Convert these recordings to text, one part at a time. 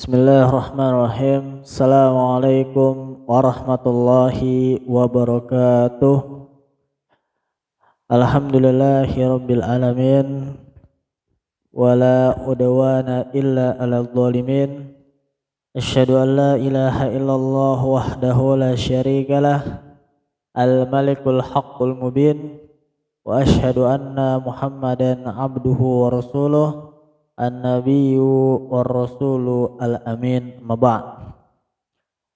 Bismillahirrahmanirrahim. Assalamualaikum warahmatullahi wabarakatuh. Alhamdulillahirabbil alamin. Wala udwana illa 'alal zalimin. Asyhadu an la ilaha illallah wahdahu la syarikalah. Al-malikul haqqul mubin. Wa asyhadu anna Muhammadan abduhu wa rasuluh. An-nabiyyu war rasulu al-amin. Maba'd.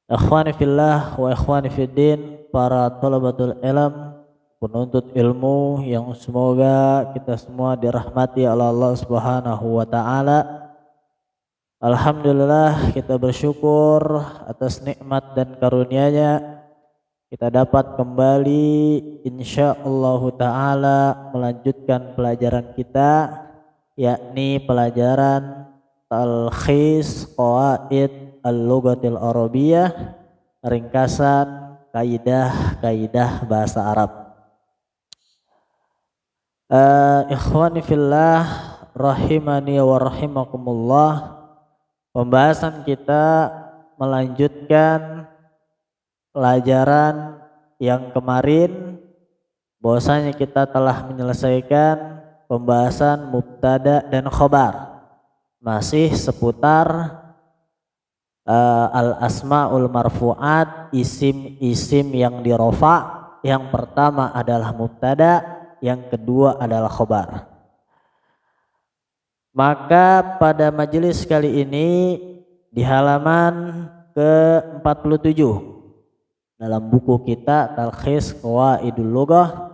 Ikhwani fillah wa ikhwani fiddin, para thalabatul ilm, penuntut ilmu yang semoga kita semua dirahmati oleh Allah Subhanahu wa taala. Alhamdulillah, kita bersyukur atas nikmat dan karunia-Nya kita dapat kembali insyaallah taala melanjutkan pelajaran kita, yakni pelajaran Talkhis Qawaid Al-Lughatil Arabiyyah, ringkasan kaidah-kaidah bahasa Arab. Ikhwani fillah rahimani wa rahimakumullah, pembahasan kita melanjutkan pelajaran yang kemarin, bahwasanya kita telah menyelesaikan pembahasan mubtada dan khobar, masih seputar al-asmaul marfu'at, isim-isim yang dirofa. Yang pertama adalah mubtada, yang kedua adalah khobar. Maka pada majelis kali ini di halaman ke-47 dalam buku kita Talkhis Qawaidul Lughah,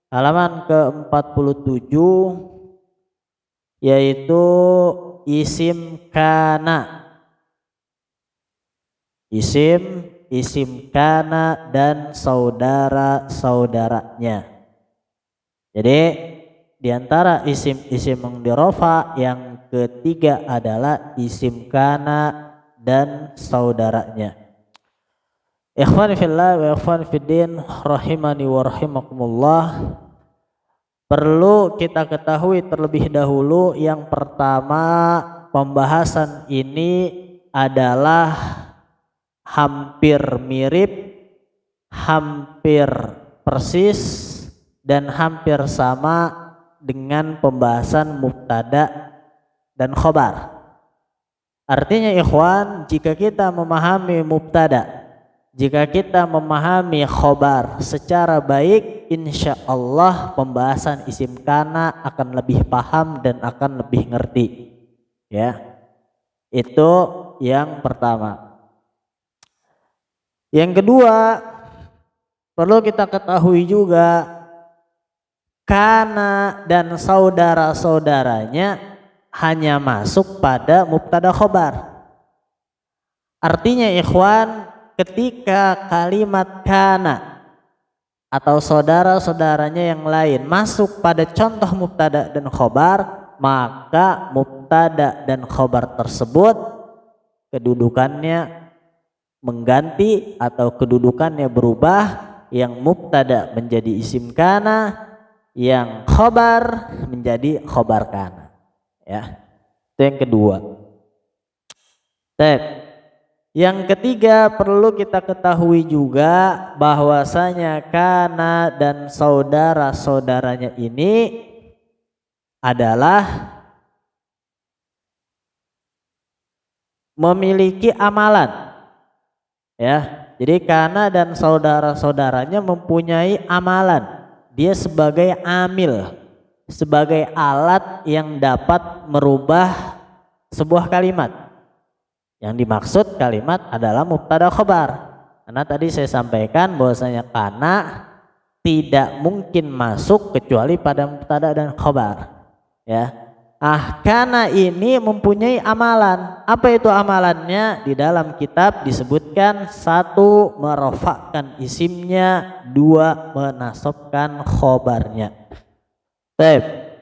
halaman ke-47, yaitu isim kana. Isim kana dan saudara-saudaranya. Jadi di antara isim-isim yang dirofa, yang ketiga adalah isim kana dan saudaranya. Ikhwani fillah wa ikhwani fiddin rahimani wa rahimakumullah, perlu kita ketahui terlebih dahulu, yang pertama, pembahasan ini adalah hampir mirip, hampir persis, dan hampir sama dengan pembahasan mubtada dan khobar. Artinya ikhwan, jika kita memahami mubtada, jika kita memahami khobar secara baik, insya Allah pembahasan isim kana akan lebih paham dan akan lebih ngerti. Ya, itu yang pertama. Yang kedua, perlu kita ketahui juga, kana dan saudara-saudaranya hanya masuk pada mubtada khobar. Artinya ikhwan, ketika kalimat kana atau saudara-saudaranya yang lain masuk pada contoh mubtada dan khobar, maka mubtada dan khobar tersebut kedudukannya mengganti atau kedudukannya berubah, yang mubtada menjadi isim kana, yang khobar menjadi khobar kana. Ya, itu yang kedua. Yang ketiga, perlu kita ketahui juga bahwasanya kana dan saudara-saudaranya ini adalah memiliki amalan. Ya, jadi kana dan saudara-saudaranya mempunyai amalan. Dia sebagai amil, sebagai alat yang dapat merubah sebuah kalimat. Yang dimaksud kalimat adalah mubtada khobar. Karena tadi saya sampaikan bahwasanya kana tidak mungkin masuk kecuali pada mubtada dan khobar. Ya. Kana ini mempunyai amalan. Apa itu amalannya? Di dalam kitab disebutkan, 1, merofakkan isimnya, 2, menasobkan khobarnya. Baik.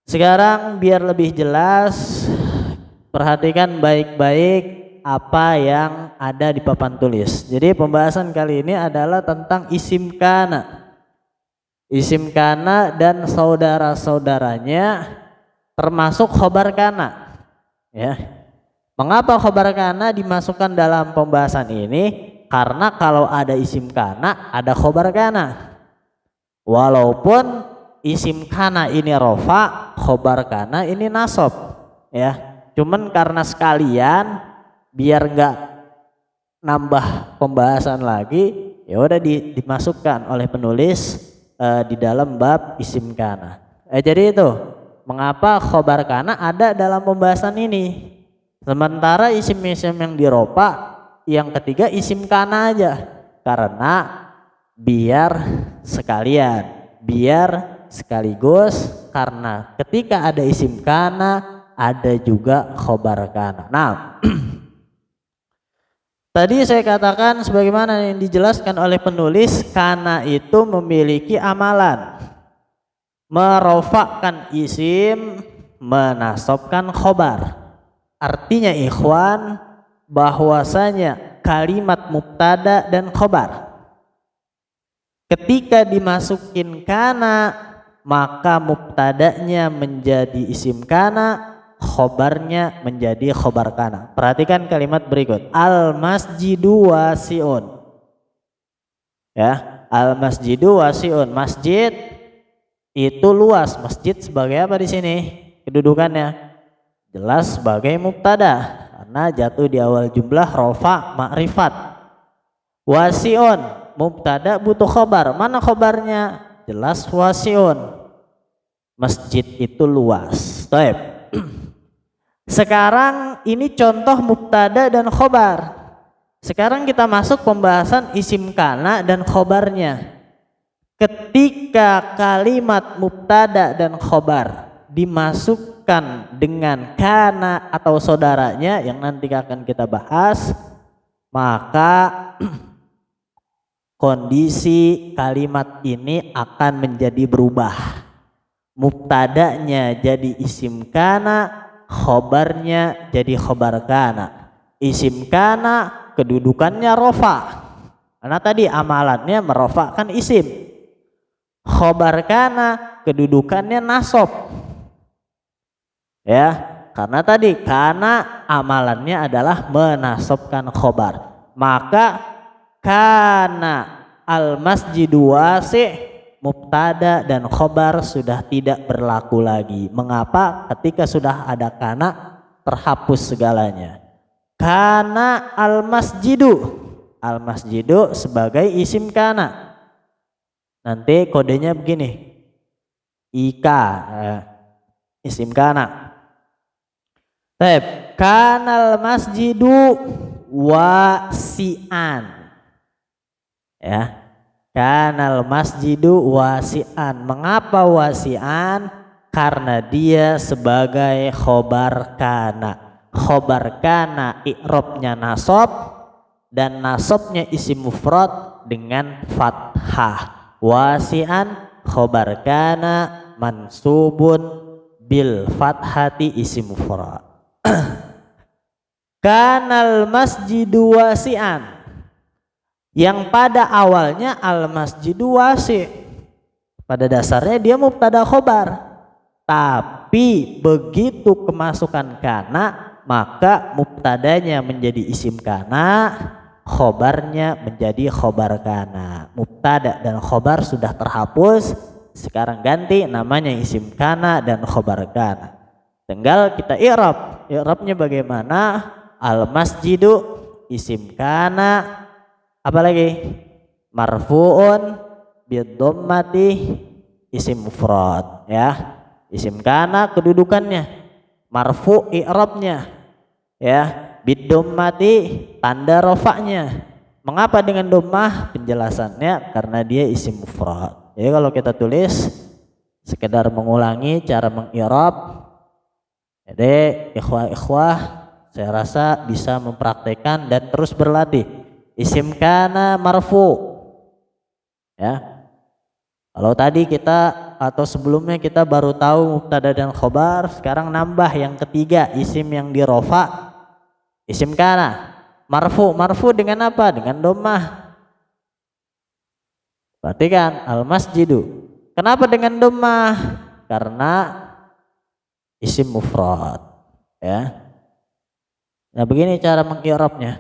Sekarang biar lebih jelas, perhatikan baik-baik apa yang ada di papan tulis. Jadi pembahasan kali ini adalah tentang isim kana. Isim kana dan saudara-saudaranya termasuk khobar kana. Ya. Mengapa khobar kana dimasukkan dalam pembahasan ini? Karena kalau ada isim kana, ada khobar kana. Walaupun isim kana ini rofa, khobar kana ini nasob, ya. Cuman karena sekalian biar nggak nambah pembahasan lagi, ya udah dimasukkan oleh penulis di dalam bab isim kana. Jadi itu mengapa khobar kana ada dalam pembahasan ini, sementara isim-isim yang dirofa yang ketiga isim kana aja, karena biar sekalian, biar sekaligus, karena ketika ada isim kana ada juga khobar kana. Nah, tadi saya katakan sebagaimana yang dijelaskan oleh penulis, kana itu memiliki amalan merofakkan isim, menasobkan khobar. Artinya ikhwan, bahwasanya kalimat mubtada dan khobar ketika dimasukin kana, maka mubtadanya menjadi isim kana, khobarnya menjadi khobar kana. Perhatikan kalimat berikut, al masjidu wasiun, ya, al masjidu wasiun, masjid itu luas. Masjid sebagai apa di sini kedudukannya? Jelas sebagai mubtada karena jatuh di awal jumlah rofa ma'rifat. Wasiun mubtada butuh khobar, mana khobarnya? Jelas wasiun, masjid itu luas. Baik. Sekarang ini contoh mubtada dan khobar. Sekarang kita masuk pembahasan isim kana dan khobarnya. Ketika kalimat mubtada dan khobar dimasukkan dengan kana atau saudaranya yang nanti akan kita bahas, maka kondisi kalimat ini akan menjadi berubah. Mubtadanya jadi isim kana, khobarnya jadi khobar kana. Isim kana kedudukannya rofa, karena tadi amalannya merofakkan isim. Khobar kana kedudukannya nasob, ya, karena tadi kana amalannya adalah menasobkan khobar. Maka kana al masjidu wasi', mubtada dan khobar sudah tidak berlaku lagi. Mengapa? Ketika sudah ada kana terhapus segalanya. Kana al masjidu sebagai isim kana. Nanti kodenya begini, ika, isim kana. Baik, kanal masjidu wasi'an, ya, kanal masjidu wasi'an. Mengapa wasi'an? Karena dia sebagai khobar kana. Khobar kana i'robnya nasob, dan nasobnya isim mufrad dengan fathah. Wasi'an khobar kana mansubun bil fathati isim mufrad. Kanal masjidu wasi'an, yang pada awalnya al masjidu wasi', pada dasarnya dia mubtada khobar, tapi begitu kemasukan kana maka mubtadanya menjadi isim kana, khobarnya menjadi khobar kana. Mubtada dan khobar sudah terhapus, sekarang ganti namanya isim kana dan khobar kana. Tinggal kita i'rab. I'rabnya bagaimana? Al masjidu isim kana, apalagi? Marfu'un bidhammati isim mufrad, ya. Isim kana kedudukannya marfu' i'rabnya, ya, bidhammati tanda rofaknya. Mengapa dengan dhammah? Penjelasannya karena dia isim mufrad. Jadi kalau kita tulis sekedar mengulangi cara mengi'rab, jadi ikhwah-ikhwah saya rasa bisa mempraktekkan dan terus berlatih. Isim kana marfu, ya. Kalau tadi kita atau sebelumnya kita baru tahu mubtada dan khobar, sekarang nambah yang ketiga, isim yang dirofa, isim kana marfu. Marfu dengan apa? Dengan dhammah. Perhatikan, al masjidu. Kenapa dengan dhammah? Karena isim mufrad, ya. Nah, begini cara mengi'rabnya.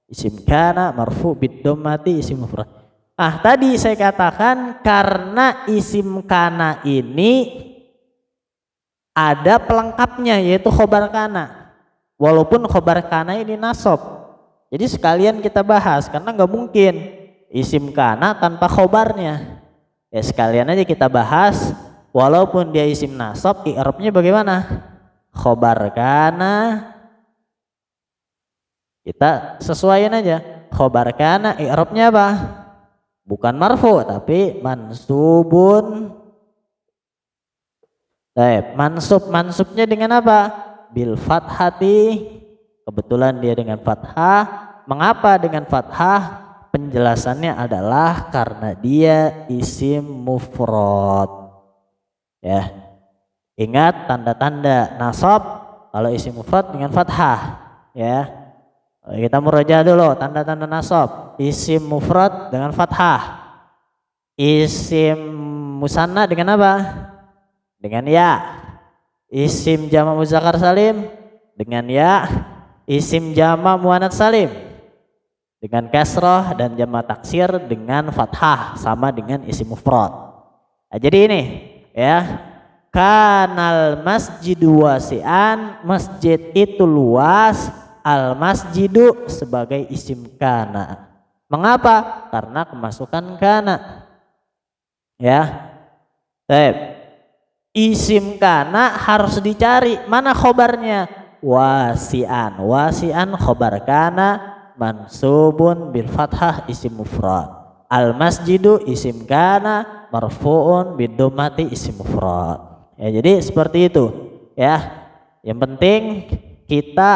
Isim kana marfu bid dhammati isim mufrad. Ah, tadi saya katakan karena isim kana ini ada pelengkapnya yaitu khobar kana. Walaupun khobar kana ini nasab. Jadi sekalian kita bahas karena nggak mungkin isim kana tanpa khobarnya. Ya sekalian aja kita bahas walaupun dia isim nasab, i'rabnya bagaimana? Khobar kana, kita sesuaiin aja. Khobar kana i'rabnya apa? Bukan marfu tapi mansubun. Baik, mansubnya dengan apa? Bil fathati. Kebetulan dia dengan fathah. Mengapa dengan fathah? Penjelasannya adalah karena dia isim mufrad. Ya. Ingat tanda-tanda nasab kalau isim mufrad dengan fathah, ya. Kita murajaah dulu tanda-tanda nasab. Isim mufrad dengan fathah. Isim musanna dengan apa? Dengan ya. Isim jamak muzakkar salim dengan ya. Isim jamak muannats salim dengan kasrah dan jamak taksir dengan fathah sama dengan isim mufrad. Nah, jadi ini ya. Kanal masjidu wasi'an, masjid itu luas, al masjidu sebagai isim kana. Mengapa? Karena kemasukan kana. Ya. Baik. Isim kana harus dicari mana khobarnya? Wasi'an. Wasi'an khobar kana mansubun bil fathah isim mufrad. Al masjidu isim kana marfu'un bid dhammati isim mufrad. Ya, jadi seperti itu ya. Yang penting kita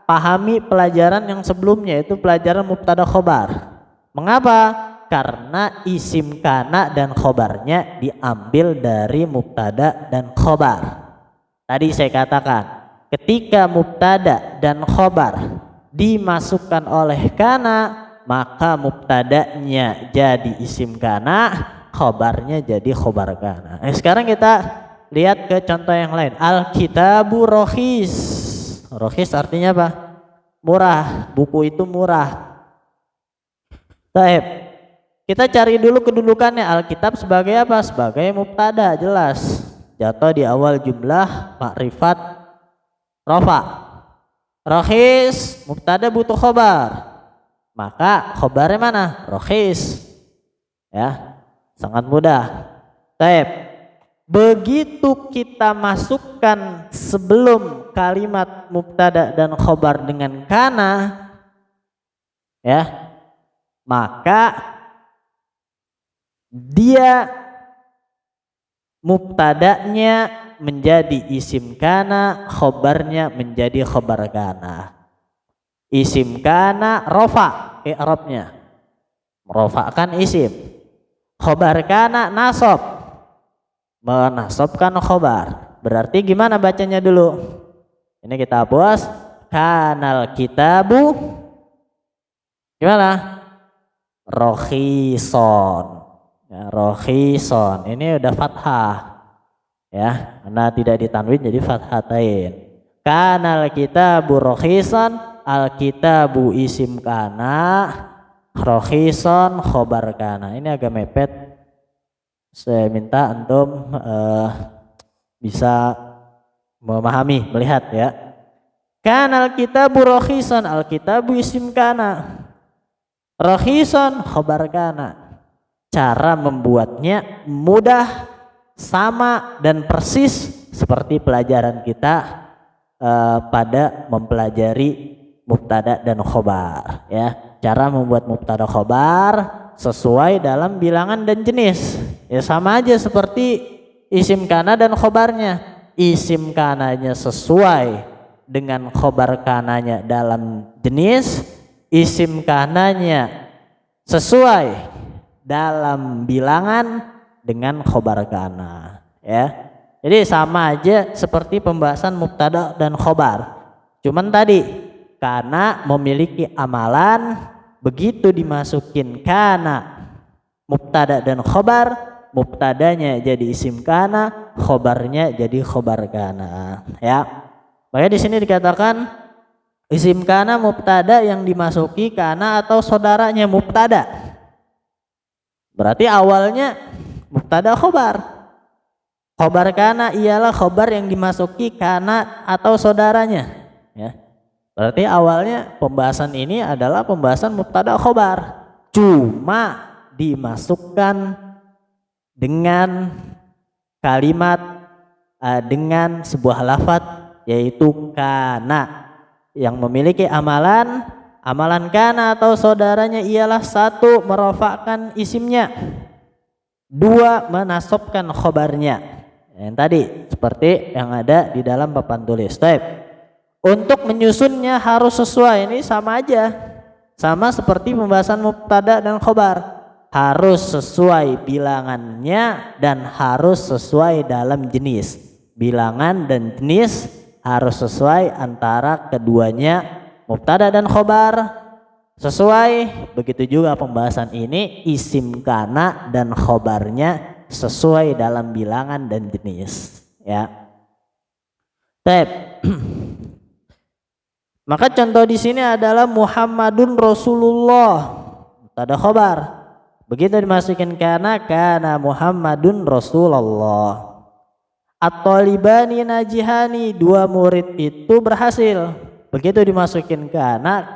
pahami pelajaran yang sebelumnya itu pelajaran mubtada khobar. Mengapa? Karena isim kana dan khobarnya diambil dari mubtada dan khobar. Tadi saya katakan ketika mubtada dan khobar dimasukkan oleh kana, maka mubtadanya jadi isim kana, khobarnya jadi khobar kana. Sekarang kita lihat ke contoh yang lain. Al-kitabu rohis. Rohis artinya apa? Murah. Buku itu murah. Baik. Kita cari dulu kedudukannya. Alkitab sebagai apa? Sebagai mubtada, jelas. Jatuh di awal jumlah makrifat rofa. Rohis mubtada butuh khobar. Maka khobarnya mana? Rohis. Ya, sangat mudah. Baik. Begitu kita masukkan sebelum kalimat mubtada dan khobar dengan kana, ya, maka dia mubtadanya menjadi isim kana, khobarnya menjadi khobar kana. Isim kana rofa i'rabnya, merofakkan isim. Khobar kana nasab, menasabkan khobar. Berarti gimana bacanya dulu? Ini kita hapus. Kanal kitabu gimana? Rohison. Ya, rohison. Ini udah fathah. Ya, karena tidak ditanwin jadi fathatain. Kanal kitabu rohison, al kitabu isim kana, rohison khobar kana. Ini agak mepet. Saya minta antum bisa memahami, melihat ya. Kanal kitabu rohison, alkitabu isim kana, rohison khobar kana. Cara membuatnya mudah, sama dan persis seperti pelajaran kita pada mempelajari mubtada dan khobar ya. Cara membuat mubtada khobar sesuai dalam bilangan dan jenis. Ya sama aja seperti isim kana dan khobarnya. Isim kananya sesuai dengan khobar kananya dalam jenis, isim kananya sesuai dalam bilangan dengan khobar kana ya. Jadi sama aja seperti pembahasan mubtada dan khobar. Cuman tadi kana memiliki amalan, begitu dimasukin kana mubtada dan khobar, mubtadanya jadi isim kana, khobarnya jadi khobar kana ya. Makanya di sini dikatakan Isim kana mubtada yang dimasuki kana atau saudaranya mubtada. Berarti awalnya mubtada khobar. Khobar kana ialah khobar yang dimasuki kana atau saudaranya. Ya. Berarti awalnya pembahasan ini adalah pembahasan mubtada khobar. Cuma dimasukkan dengan kalimat dengan sebuah lafaz yaitu kana yang memiliki amalan kana atau saudaranya ialah satu merofakkan isimnya, dua menasabkan khobarnya. Yang tadi seperti yang ada di dalam papan tulis. Untuk menyusunnya harus sesuai, ini sama aja, sama seperti pembahasan mubtada dan khobar, harus sesuai bilangannya dan harus sesuai dalam jenis. Bilangan dan jenis harus sesuai antara keduanya, mubtada dan khobar sesuai. Begitu juga pembahasan ini, isim kana dan khobarnya sesuai dalam bilangan dan jenis, ya. Maka contoh di sini adalah Muhammadun Rasulullah, mubtada khobar. Begitu dimasukin kana Muhammadun Rasulullah. At-talibani najihani, dua murid itu berhasil. Begitu dimasukin kana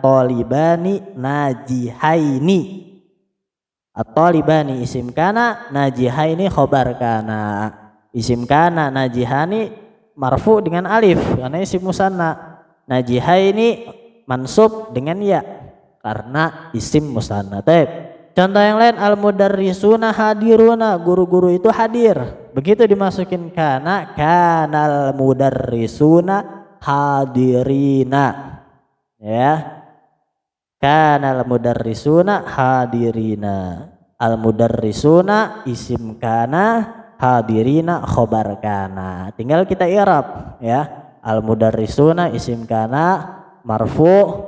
talibani najihaini. At-talibani isim kana, najihaini khobar kana. Isim kana najihani marfu dengan alif karena isim musanna. Najihaini mansub dengan ya karena isim musanna. Contoh yang lain, al-mudarrisuna hadiruna, guru-guru itu hadir. Begitu dimasukin kana kanal mudarrisuna hadirina, ya. Kanal mudarrisuna hadirina. Al-mudarrisuna isim kana, hadirina khobar kana. Tinggal kita i'rab, ya. Al-mudarrisuna isim kana marfu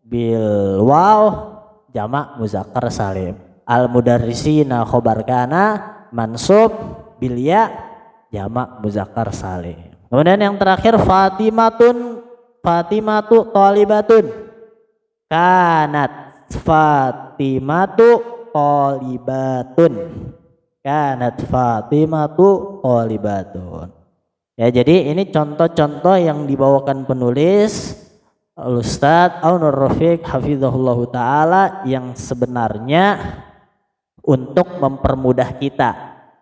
bil waw jamak muzakkar salim. Al-mudarrisina khobar kana mansub bil ya jamak muzakkar salim. Kemudian yang terakhir Fatimatu thalibatun. Kanat Fatimatu thalibatun. Kanat Fatimatu thalibatun. Ya, jadi ini contoh-contoh yang dibawakan penulis Ustadz Aunur Rafiq hafizahullahu ta'ala yang sebenarnya untuk mempermudah kita,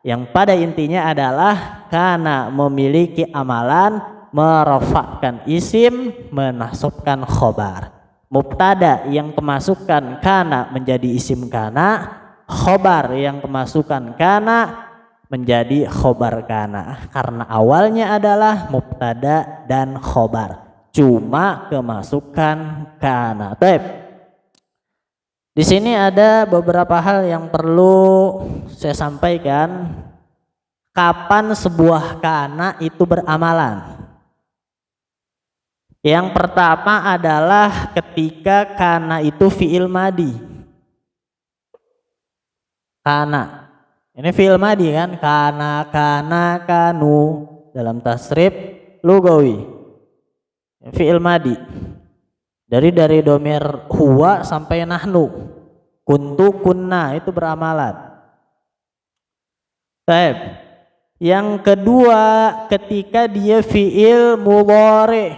yang pada intinya adalah karena memiliki amalan merofakkan isim, menasabkan khobar. Mubtada yang kemasukan kana menjadi isim kana, khobar yang kemasukan kana menjadi khobar kana, karena awalnya adalah mubtada dan khobar, cuma kemasukan kana. Di sini ada beberapa hal yang perlu saya sampaikan. Kapan sebuah kana itu beramalan? Yang pertama adalah ketika kana itu fi'il madi. Kana ini fi'il madi kan, kana, kanu, dalam tasrif lugawi fi'il madi. Dari domir huwa sampai nahnu, kuntu, kunna, itu beramalan. Yang kedua, ketika dia fi'il mudhari,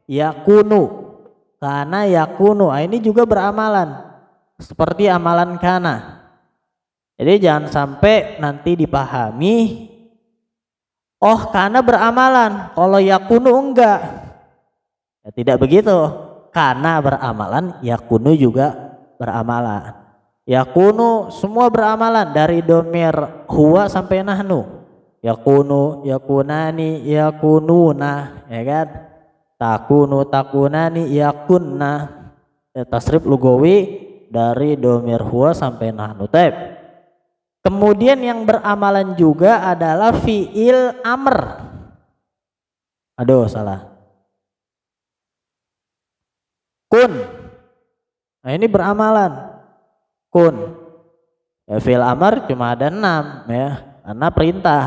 yakunu, kana yakunu, ini juga beramalan seperti amalan kana. Jadi jangan sampai nanti dipahami, oh kana beramalan, kalau yakunu enggak. Ya, tidak begitu. Kana beramalan, yakunu juga beramalan. Yakunu semua beramalan dari domir huwa sampai nahnu. Yakunu, yakunani, yakununa, ya kan? Takunu, takunani, yakunna. Tasrif lugawi dari domir huwa sampai nahnu. Kemudian yang beramalan juga adalah fi'il amr. Aduh, salah. Kun. Nah, ini beramalan. Kun. Ya, fi'il amr cuma ada 6 ya. Karena perintah.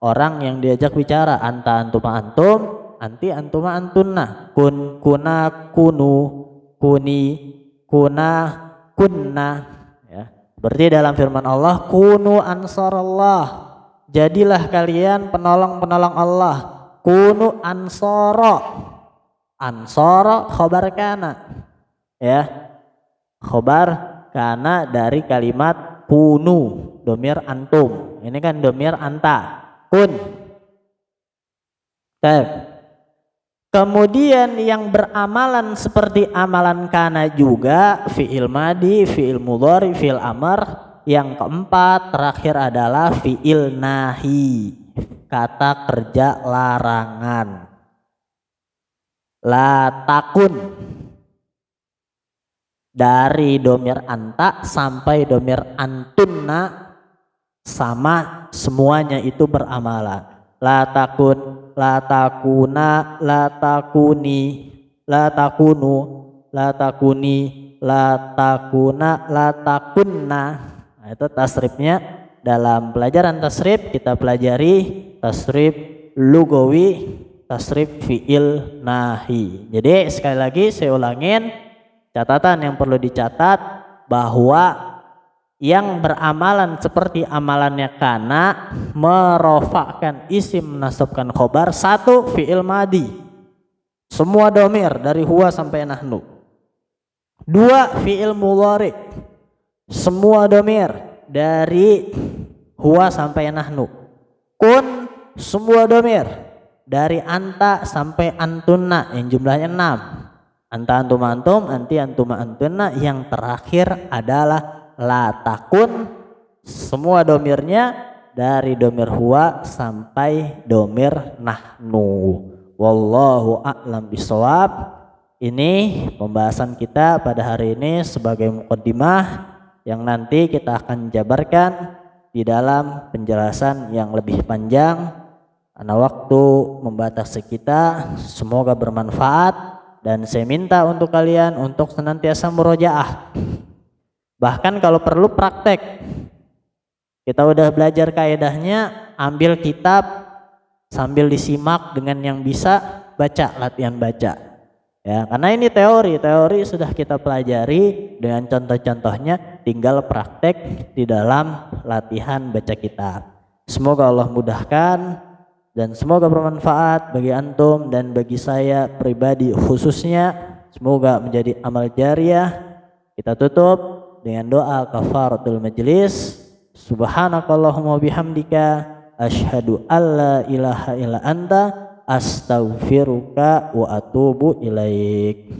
Orang yang diajak bicara anta, antum, antum, anti antuma antunna, kun kuna kunu, kuni kuna kunna, ya. Berarti dalam firman Allah, kunu ansarallah, jadilah kalian penolong-penolong Allah. Kunu ansara, ansara khobar kana, ya, khobar kana dari kalimat kunu, domir antum. Ini kan domir anta, kun. Kemudian yang beramalan seperti amalan kana juga fi'il madi, fi'il mudhari, fi'il amr. Yang keempat terakhir adalah fi'il nahi, kata kerja larangan. La takun, dari domir anta sampai domir antunna sama, semuanya itu beramalan. La takun, la takuna, la takuni, la takunu, la takuni, la takuna, la takunna. Nah, itu tasrifnya. Dalam pelajaran tasrif kita pelajari tasrif lugawi, tasrif fi'il nahi. Jadi sekali lagi saya ulangin, catatan yang perlu dicatat bahwa yang beramalan seperti amalannya kana, merofakkan isim, menasabkan khobar. Satu, fi'il madi, semua domir dari huwa sampai nahnu. Dua, fi'il mudhari, semua domir dari huwa sampai nahnu. Kun, semua domir dari anta sampai antunna yang jumlahnya 6. Anta antum antum, anti antum antunna. Yang terakhir adalah la takun, semua domirnya dari domir huwa sampai domir nahnu. Wallahu a'lam bishawab. Ini pembahasan kita pada hari ini sebagai muqaddimah yang nanti kita akan jabarkan di dalam penjelasan yang lebih panjang. Karena waktu membatasi kita, semoga bermanfaat dan saya minta untuk kalian untuk senantiasa murojaah. Bahkan kalau perlu praktek. Kita udah belajar kaidahnya, ambil kitab sambil disimak dengan yang bisa baca, latihan baca. Ya, karena ini teori sudah kita pelajari dengan contoh-contohnya, tinggal praktek di dalam latihan baca kitab. Semoga Allah mudahkan dan semoga bermanfaat bagi antum dan bagi saya pribadi khususnya. Semoga menjadi amal jariah. Kita tutup dengan doa kafaratul majlis. Subhanakallahumma bihamdika asyhadu alla ilaha illa anta astaghfiruka wa atubu ilaik.